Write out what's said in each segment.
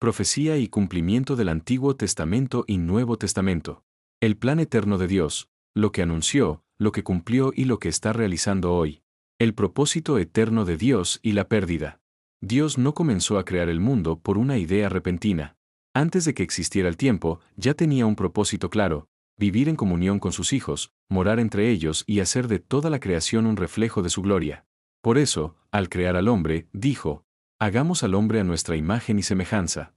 Profecía y cumplimiento del Antiguo Testamento y Nuevo Testamento. El plan eterno de Dios, lo que anunció, lo que cumplió y lo que está realizando hoy. El propósito eterno de Dios y la pérdida. Dios no comenzó a crear el mundo por una idea repentina. Antes de que existiera el tiempo, ya tenía un propósito claro: vivir en comunión con sus hijos, morar entre ellos y hacer de toda la creación un reflejo de su gloria. Por eso, al crear al hombre, dijo: hagamos al hombre a nuestra imagen y semejanza.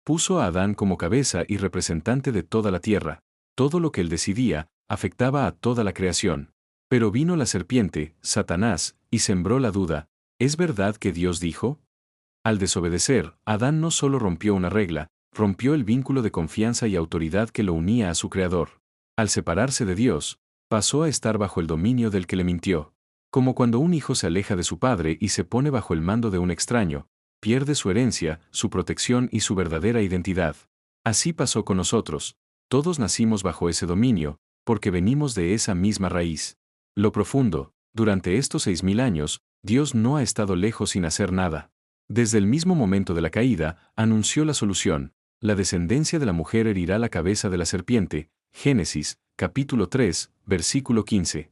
Puso a Adán como cabeza y representante de toda la tierra. Todo lo que él decidía afectaba a toda la creación. Pero vino la serpiente, Satanás, y sembró la duda: ¿es verdad que Dios dijo? Al desobedecer, Adán no solo rompió una regla, rompió el vínculo de confianza y autoridad que lo unía a su Creador. Al separarse de Dios, pasó a estar bajo el dominio del que le mintió. Como cuando un hijo se aleja de su padre y se pone bajo el mando de un extraño, pierde su herencia, su protección y su verdadera identidad. Así pasó con nosotros. Todos nacimos bajo ese dominio, porque venimos de esa misma raíz. Lo profundo: durante estos 6000 años, Dios no ha estado lejos sin hacer nada. Desde el mismo momento de la caída, anunció la solución: la descendencia de la mujer herirá la cabeza de la serpiente. Génesis, capítulo 3, versículo 15.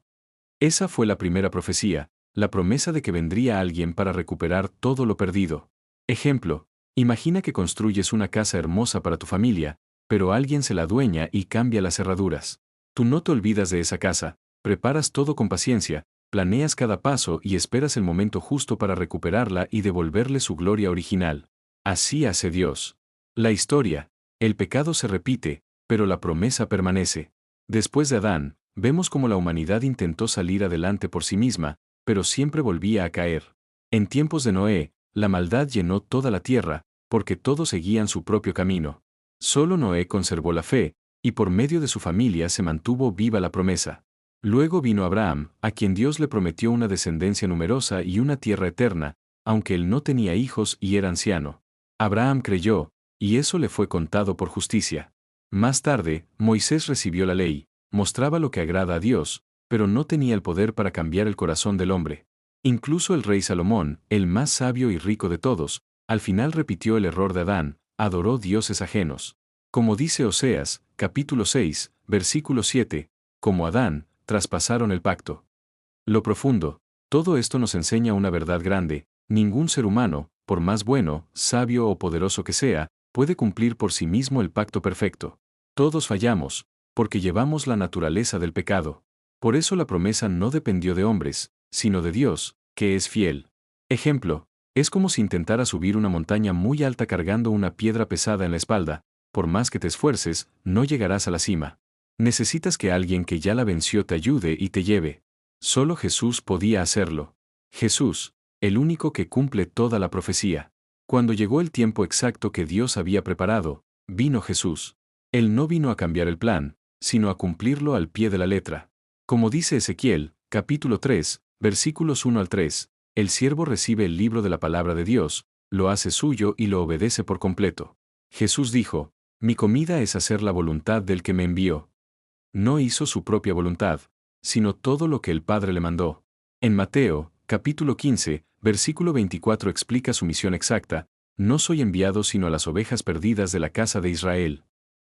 Esa fue la primera profecía, la promesa de que vendría alguien para recuperar todo lo perdido. Ejemplo: imagina que construyes una casa hermosa para tu familia, pero alguien se la adueña y cambia las cerraduras. Tú no te olvidas de esa casa, preparas todo con paciencia, planeas cada paso y esperas el momento justo para recuperarla y devolverle su gloria original. Así hace Dios. La historia: el pecado se repite, pero la promesa permanece. Después de Adán, vemos cómo la humanidad intentó salir adelante por sí misma, pero siempre volvía a caer. En tiempos de Noé, la maldad llenó toda la tierra, porque todos seguían su propio camino. Solo Noé conservó la fe, y por medio de su familia se mantuvo viva la promesa. Luego vino Abraham, a quien Dios le prometió una descendencia numerosa y una tierra eterna, aunque él no tenía hijos y era anciano. Abraham creyó, y eso le fue contado por justicia. Más tarde, Moisés recibió la ley, mostraba lo que agrada a Dios, pero no tenía el poder para cambiar el corazón del hombre. Incluso el rey Salomón, el más sabio y rico de todos, al final repitió el error de Adán: adoró dioses ajenos. Como dice Oseas, capítulo 6, versículo 7, como Adán, traspasaron el pacto. Lo profundo: todo esto nos enseña una verdad grande: ningún ser humano, por más bueno, sabio o poderoso que sea, puede cumplir por sí mismo el pacto perfecto. Todos fallamos, porque llevamos la naturaleza del pecado. Por eso la promesa no dependió de hombres, sino de Dios, que es fiel. Ejemplo: es como si intentaras subir una montaña muy alta cargando una piedra pesada en la espalda. Por más que te esfuerces, no llegarás a la cima. Necesitas que alguien que ya la venció te ayude y te lleve. Solo Jesús podía hacerlo. Jesús, el único que cumple toda la profecía. Cuando llegó el tiempo exacto que Dios había preparado, vino Jesús. Él no vino a cambiar el plan, sino a cumplirlo al pie de la letra. Como dice Ezequiel, capítulo 3, versículos 1 al 3, el siervo recibe el libro de la palabra de Dios, lo hace suyo y lo obedece por completo. Jesús dijo: mi comida es hacer la voluntad del que me envió. No hizo su propia voluntad, sino todo lo que el Padre le mandó. En Mateo, capítulo 15, versículo 24 explica su misión exacta: no soy enviado sino a las ovejas perdidas de la casa de Israel.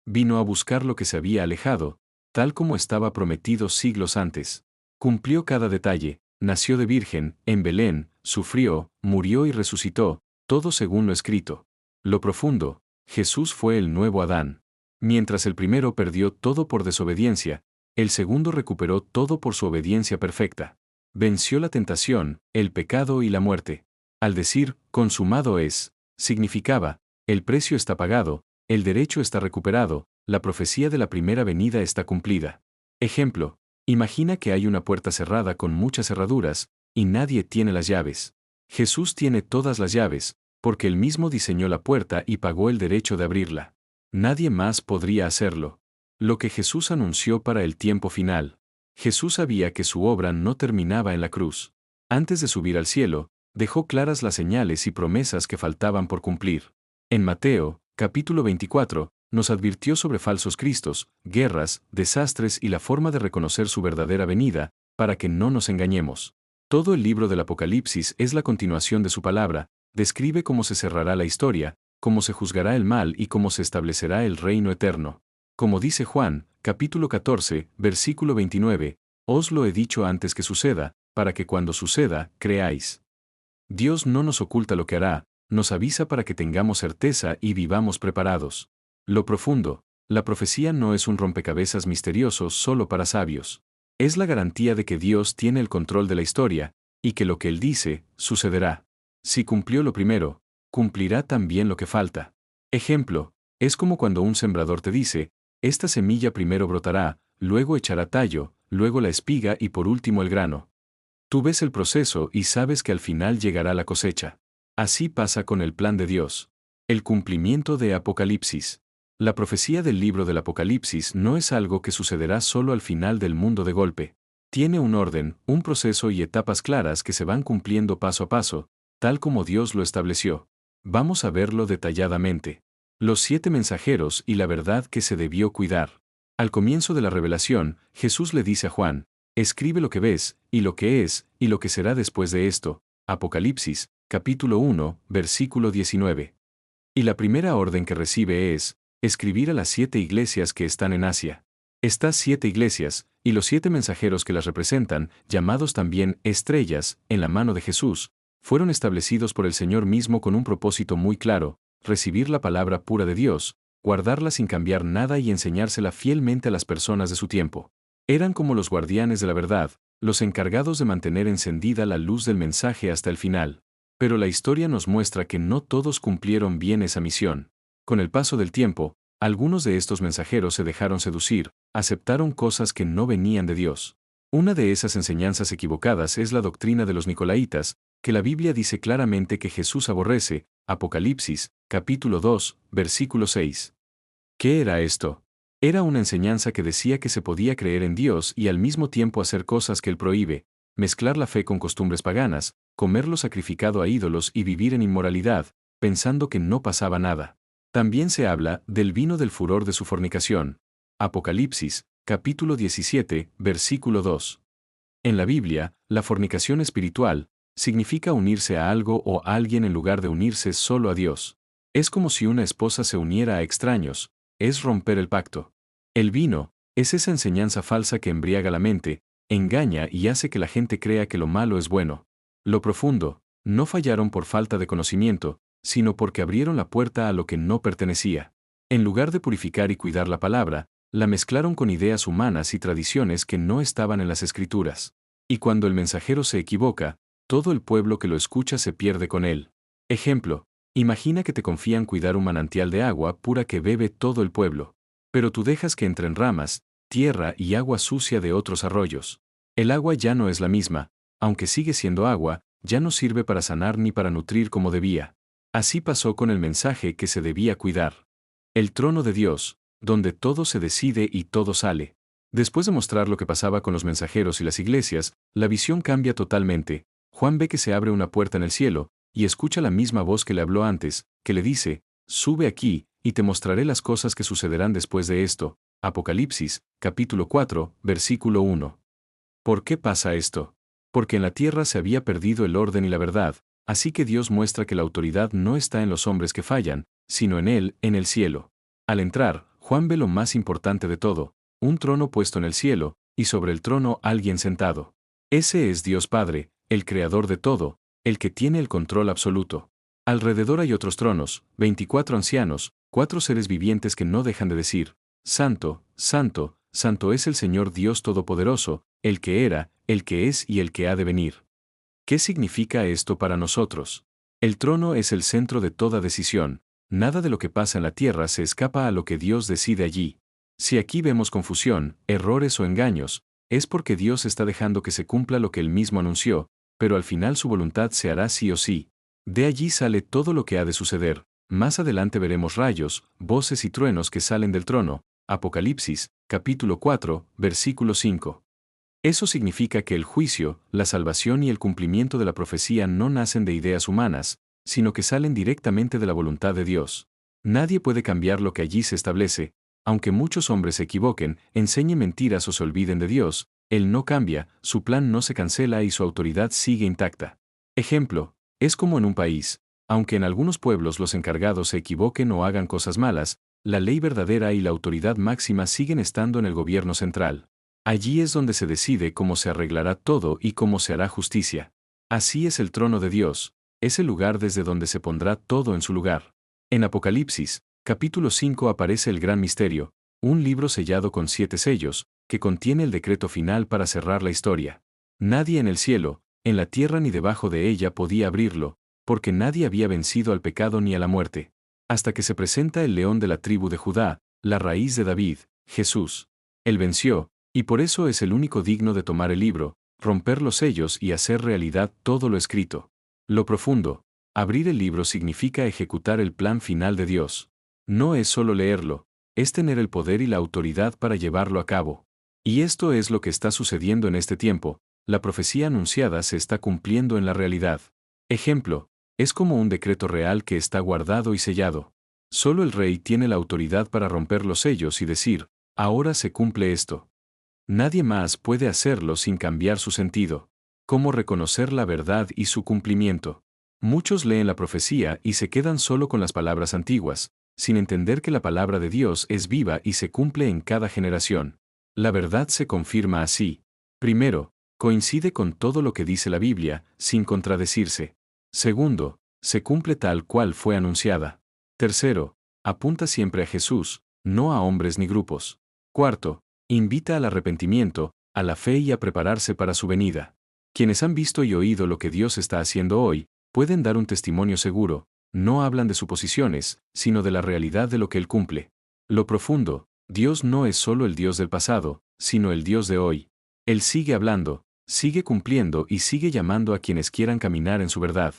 Vino a buscar lo que se había alejado, tal como estaba prometido siglos antes. Cumplió cada detalle: nació de virgen, en Belén, sufrió, murió y resucitó, todo según lo escrito. Lo profundo: Jesús fue el nuevo Adán. Mientras el primero perdió todo por desobediencia, el segundo recuperó todo por su obediencia perfecta. Venció la tentación, el pecado y la muerte. Al decir consumado es, significaba: el precio está pagado, el derecho está recuperado, la profecía de la primera venida está cumplida. Ejemplo: imagina que hay una puerta cerrada con muchas cerraduras, y nadie tiene las llaves. Jesús tiene todas las llaves, porque él mismo diseñó la puerta y pagó el derecho de abrirla. Nadie más podría hacerlo. Lo que Jesús anunció para el tiempo final. Jesús sabía que su obra no terminaba en la cruz. Antes de subir al cielo, dejó claras las señales y promesas que faltaban por cumplir. En Mateo, capítulo 24, nos advirtió sobre falsos cristos, guerras, desastres y la forma de reconocer su verdadera venida, para que no nos engañemos. Todo el libro del Apocalipsis es la continuación de su palabra, describe cómo se cerrará la historia, cómo se juzgará el mal y cómo se establecerá el reino eterno. Como dice Juan, capítulo 14, versículo 29, os lo he dicho antes que suceda, para que cuando suceda, creáis. Dios no nos oculta lo que hará, nos avisa para que tengamos certeza y vivamos preparados. Lo profundo, la profecía no es un rompecabezas misterioso solo para sabios. Es la garantía de que Dios tiene el control de la historia, y que lo que Él dice, sucederá. Si cumplió lo primero, cumplirá también lo que falta. Ejemplo, es como cuando un sembrador te dice, esta semilla primero brotará, luego echará tallo, luego la espiga y por último el grano. Tú ves el proceso y sabes que al final llegará la cosecha. Así pasa con el plan de Dios. El cumplimiento de Apocalipsis. La profecía del libro del Apocalipsis no es algo que sucederá solo al final del mundo de golpe. Tiene un orden, un proceso y etapas claras que se van cumpliendo paso a paso, tal como Dios lo estableció. Vamos a verlo detalladamente. Los 7 mensajeros y la verdad que se debió cuidar. Al comienzo de la revelación, Jesús le dice a Juan, escribe lo que ves, y lo que es, y lo que será después de esto. Apocalipsis, capítulo 1, versículo 19. Y la primera orden que recibe es, escribir a las 7 iglesias que están en Asia. Estas 7 iglesias, y los 7 mensajeros que las representan, llamados también estrellas, en la mano de Jesús, fueron establecidos por el Señor mismo con un propósito muy claro, recibir la palabra pura de Dios, guardarla sin cambiar nada y enseñársela fielmente a las personas de su tiempo. Eran como los guardianes de la verdad, los encargados de mantener encendida la luz del mensaje hasta el final. Pero la historia nos muestra que no todos cumplieron bien esa misión. Con el paso del tiempo, algunos de estos mensajeros se dejaron seducir, aceptaron cosas que no venían de Dios. Una de esas enseñanzas equivocadas es la doctrina de los Nicolaitas, que la Biblia dice claramente que Jesús aborrece, Apocalipsis, capítulo 2, versículo 6. ¿Qué era esto? Era una enseñanza que decía que se podía creer en Dios y al mismo tiempo hacer cosas que Él prohíbe, mezclar la fe con costumbres paganas, comer lo sacrificado a ídolos y vivir en inmoralidad, pensando que no pasaba nada. También se habla del vino del furor de su fornicación. Apocalipsis, capítulo 17, versículo 2. En la Biblia, la fornicación espiritual significa unirse a algo o a alguien en lugar de unirse solo a Dios. Es como si una esposa se uniera a extraños, es romper el pacto. El vino es esa enseñanza falsa que embriaga la mente, engaña y hace que la gente crea que lo malo es bueno. Lo profundo, no fallaron por falta de conocimiento, sino porque abrieron la puerta a lo que no pertenecía. En lugar de purificar y cuidar la palabra, la mezclaron con ideas humanas y tradiciones que no estaban en las Escrituras. Y cuando el mensajero se equivoca, todo el pueblo que lo escucha se pierde con él. Ejemplo, imagina que te confían cuidar un manantial de agua pura que bebe todo el pueblo. Pero tú dejas que entren ramas, tierra y agua sucia de otros arroyos. El agua ya no es la misma, aunque sigue siendo agua, ya no sirve para sanar ni para nutrir como debía. Así pasó con el mensaje que se debía cuidar. El trono de Dios, donde todo se decide y todo sale. Después de mostrar lo que pasaba con los mensajeros y las iglesias, la visión cambia totalmente. Juan ve que se abre una puerta en el cielo, y escucha la misma voz que le habló antes, que le dice, sube aquí, y te mostraré las cosas que sucederán después de esto. Apocalipsis, capítulo 4, versículo 1. ¿Por qué pasa esto? Porque en la tierra se había perdido el orden y la verdad, así que Dios muestra que la autoridad no está en los hombres que fallan, sino en Él, en el cielo. Al entrar, Juan ve lo más importante de todo, un trono puesto en el cielo, y sobre el trono alguien sentado. Ese es Dios Padre, el Creador de todo, el que tiene el control absoluto. Alrededor hay otros tronos, 24 ancianos, 4 seres vivientes que no dejan de decir, Santo, Santo, Santo es el Señor Dios Todopoderoso, el que era, el que es y el que ha de venir. ¿Qué significa esto para nosotros? El trono es el centro de toda decisión, nada de lo que pasa en la tierra se escapa a lo que Dios decide allí. Si aquí vemos confusión, errores o engaños, es porque Dios está dejando que se cumpla lo que Él mismo anunció, pero al final su voluntad se hará sí o sí. De allí sale todo lo que ha de suceder. Más adelante veremos rayos, voces y truenos que salen del trono. Apocalipsis, capítulo 4, versículo 5. Eso significa que el juicio, la salvación y el cumplimiento de la profecía no nacen de ideas humanas, sino que salen directamente de la voluntad de Dios. Nadie puede cambiar lo que allí se establece, aunque muchos hombres se equivoquen, enseñen mentiras o se olviden de Dios, Él no cambia, su plan no se cancela y su autoridad sigue intacta. Ejemplo, es como en un país. Aunque en algunos pueblos los encargados se equivoquen o hagan cosas malas, la ley verdadera y la autoridad máxima siguen estando en el gobierno central. Allí es donde se decide cómo se arreglará todo y cómo se hará justicia. Así es el trono de Dios, es el lugar desde donde se pondrá todo en su lugar. En Apocalipsis, capítulo 5 aparece el gran misterio, un libro sellado con 7 sellos, que contiene el decreto final para cerrar la historia. Nadie en el cielo, en la tierra ni debajo de ella podía abrirlo, porque nadie había vencido al pecado ni a la muerte. Hasta que se presenta el león de la tribu de Judá, la raíz de David, Jesús. Él venció, y por eso es el único digno de tomar el libro, romper los sellos y hacer realidad todo lo escrito. Lo profundo. Abrir el libro significa ejecutar el plan final de Dios. No es solo leerlo, es tener el poder y la autoridad para llevarlo a cabo. Y esto es lo que está sucediendo en este tiempo, la profecía anunciada se está cumpliendo en la realidad. Ejemplo, es como un decreto real que está guardado y sellado. Solo el rey tiene la autoridad para romper los sellos y decir, ahora se cumple esto. Nadie más puede hacerlo sin cambiar su sentido. ¿Cómo reconocer la verdad y su cumplimiento? Muchos leen la profecía y se quedan solo con las palabras antiguas, sin entender que la palabra de Dios es viva y se cumple en cada generación. La verdad se confirma así. Primero, coincide con todo lo que dice la Biblia, sin contradecirse. Segundo, se cumple tal cual fue anunciada. Tercero, apunta siempre a Jesús, no a hombres ni grupos. Cuarto, invita al arrepentimiento, a la fe y a prepararse para su venida. Quienes han visto y oído lo que Dios está haciendo hoy, pueden dar un testimonio seguro, no hablan de suposiciones, sino de la realidad de lo que Él cumple. Lo profundo, Dios no es solo el Dios del pasado, sino el Dios de hoy. Él sigue hablando, sigue cumpliendo y sigue llamando a quienes quieran caminar en su verdad.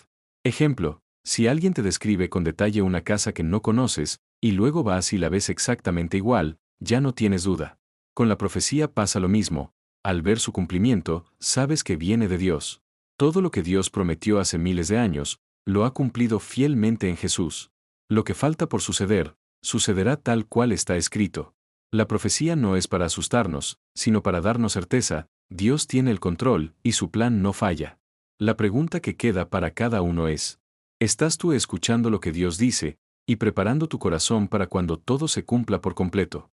Ejemplo, si alguien te describe con detalle una casa que no conoces, y luego vas y la ves exactamente igual, ya no tienes duda. Con la profecía pasa lo mismo. Al ver su cumplimiento, sabes que viene de Dios. Todo lo que Dios prometió hace miles de años, lo ha cumplido fielmente en Jesús. Lo que falta por suceder, sucederá tal cual está escrito. La profecía no es para asustarnos, sino para darnos certeza, Dios tiene el control y su plan no falla. La pregunta que queda para cada uno es, ¿estás tú escuchando lo que Dios dice y preparando tu corazón para cuando todo se cumpla por completo?